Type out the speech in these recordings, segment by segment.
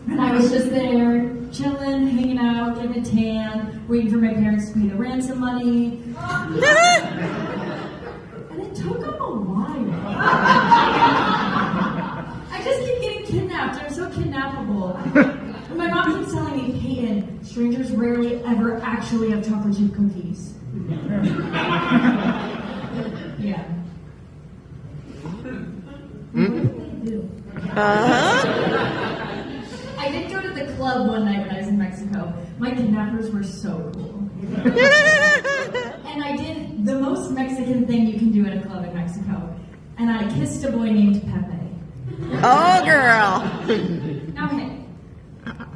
And I was just there, chilling, hanging out, getting a tan, waiting for my parents to pay the ransom money. And it took them a while. I just keep getting kidnapped. I'm so kidnappable. And my mom keeps telling me, Peyton, strangers rarely ever actually have chocolate chip cookies. Yeah. What do they do? I did go to the club one night when I was in Mexico. My kidnappers were so cool. And I did the most Mexican thing you can do at a club in Mexico. And I kissed a boy named Pepe. Oh, girl. Now, hey,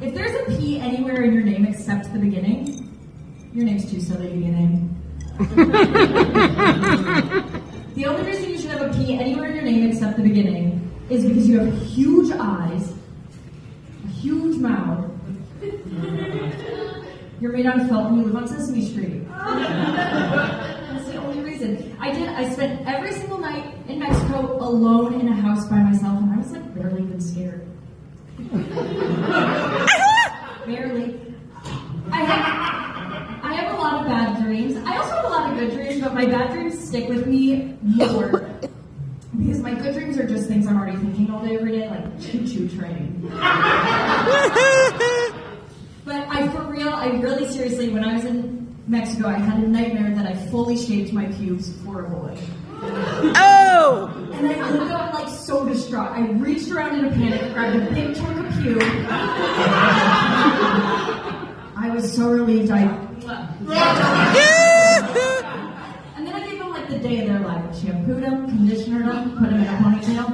if there's a P anywhere in your name except the beginning, your name's too silly to be a name. The only reason you should have a P anywhere in your name except the beginning is because you have huge eyes, a huge mouth, you're made out of felt, and you live on Sesame Street. That's the only reason. I spent every single night in Mexico alone in a house by myself, and I was like barely even scared. Barely. I have a lot of bad dreams. I also have a lot of good dreams, but my bad dreams stick with me more. Because my good dreams are just things I'm already thinking all day, every day, like choo-choo train. But I really seriously, when I was in Mexico, I had a nightmare that I fully shaved my pubes for a boy. Oh! And I woke up like so distraught. I reached around in a panic, grabbed a big chunk of pube. I was so relieved. And then I gave them like the day of their life. I shampooed them, conditioned them, put them in a ponytail.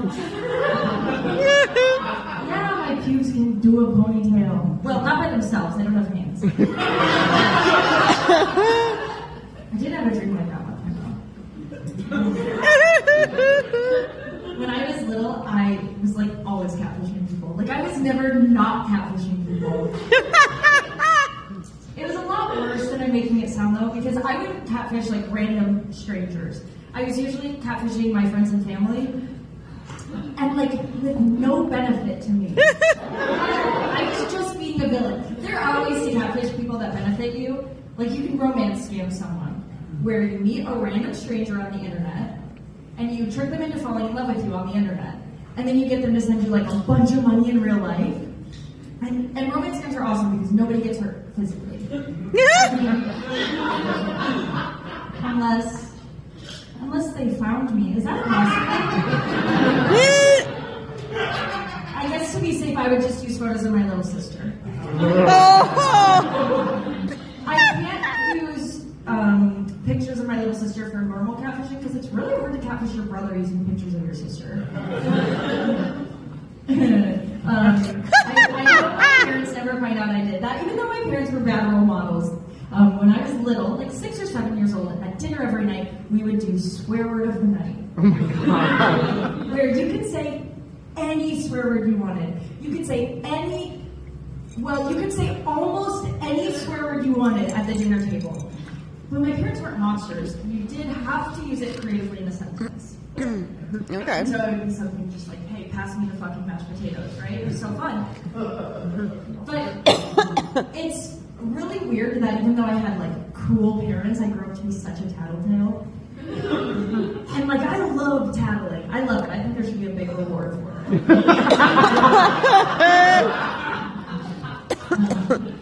Yeah, my pubes can do a ponytail. Well, not by themselves. They don't have hands. I did have a dream like that one time, though. When I was little, I was like always catfishing people. Like I was never not catfishing people. It was a lot worse than I'm making it sound though, because I would catfish like random strangers. I was usually catfishing my friends and family, and like with no benefit to me. I was just being a villain. There are ways to catfish people that benefit you. Like you can romance scam someone, where you meet a random stranger on the internet, and you trick them into falling in love with you on the internet, and then you get them to send you like a bunch of money in real life. And romance scams are awesome because nobody gets hurt physically. Unless they found me. Is that possible? I guess to be safe, I would just use photos of my little sister. I can't use pictures of my little sister for normal catfishing because it's really hard to catfish your brother using pictures of your sister. I hope my parents never find out I did that, even though my parents were bad role models. When I was little, like 6 or 7 years old, at dinner every night, we would do swear word of the night. Oh my God. Where you could say any swear word you wanted. You could say almost any swear word you wanted at the dinner table. But my parents weren't monsters. You did have to use it creatively in a sentence. Okay. So it would be something just like, hey, pass me the fucking mashed potatoes, right? It was so fun. But it's really weird that even though I had like cool parents, I grew up to be such a tattletale. And like, I love tattling. I love it. I think there should be a big reward for it.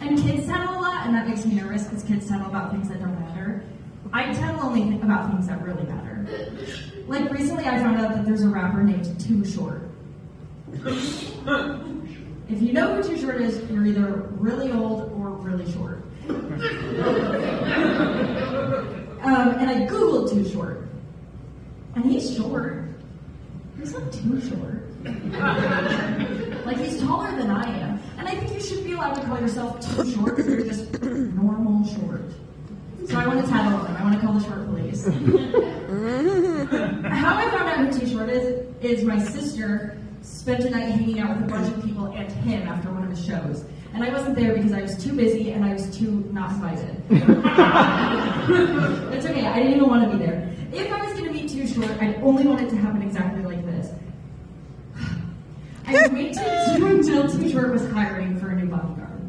And kids tattle a lot, and that makes me nervous because kids tattle about things that don't matter. I tattle only about things that really matter. Like recently I found out that there's a rapper named Too Short. If you know who Too Short is, you're either really old or really short. And I Googled Too Short. And he's short. He's not too short. Like he's taller than I am. And I think you should be allowed to call yourself too short if you're just normal short. So I want to tattle him. I want to call the short police. How I found out who Too Short is my sister spent a night hanging out with a bunch of people and him after one of his shows. And I wasn't there because I was too busy and I was too not invited. It's okay, I didn't even want to be there. If I was going to meet Too Short, I'd only want it to happen exactly like this. I waited until Still Too Short was hiring for a new bodyguard.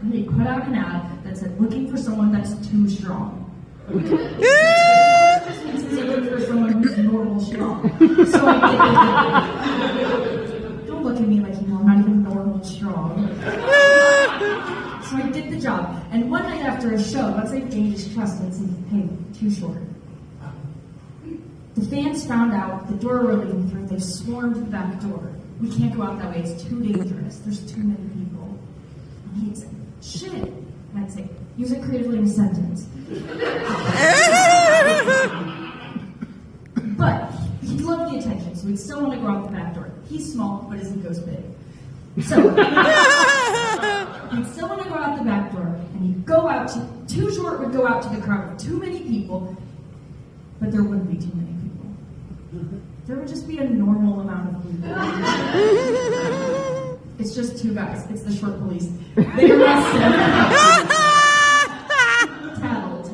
And they put out an ad that said, looking for someone that's too strong. This means they're looking for someone who's normal strong. So I did. Don't look at me like you know I'm not even normal strong. So I did the job. And one night after a show, once I gained his trust and said, hey, Too Short. The fans found out the door we're leaving through, they swarmed the back door. We can't go out that way, it's too dangerous. There's too many people. And he'd say, shit. And I'd say, use it creatively in a sentence. But he loved the attention, so he'd still want to go out the back door. He's small, but his ego's big. So he'd still want to go out the back door, and he'd go out to, Too Short would go out to the crowd with too many people, but there wouldn't be too many people. There would just be a normal amount of people. It's just two guys. It's the short police. They arrest him. Tattled.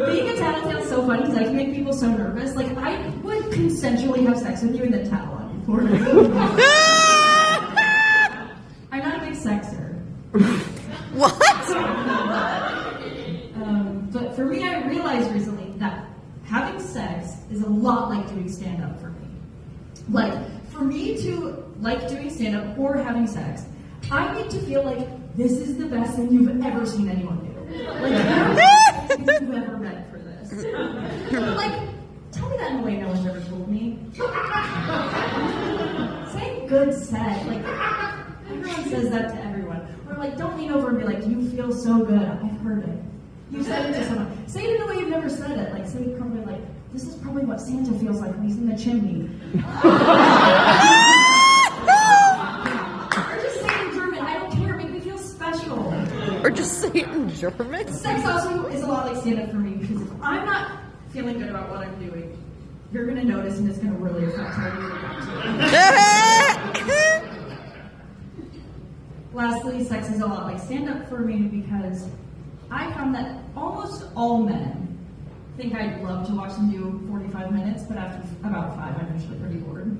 Being a tattletale is so funny because I can make people so nervous. Like, I would consensually have sex with you and then tattle on you for it. I'm not a big sexer. What? But for me, I realized recently that having sex is a lot like doing stand-up for me. Like, for me to like doing stand-up or having sex, I need to feel like this is the best thing you've ever seen anyone do. Like, you've ever read for this. But like, tell me that in a way no one's ever told me. Say good set. Like, everyone says that to everyone. Or like, don't lean over and be like, you feel so good. I've heard it. You said it to someone. Say it in a way you've never said it. Like, say probably like, this is probably what Santa feels like when he's in the chimney. Or just say it in German. I don't care. Make me feel special. Or just say it in German? Sex also is a lot like stand-up for me because if I'm not feeling good about what I'm doing, you're going to notice and it's going to really affect how you react to it. Lastly, sex is a lot like stand-up for me because I found that almost all men think I'd love to watch them do 45 minutes, but after about 5, I'm usually pretty bored.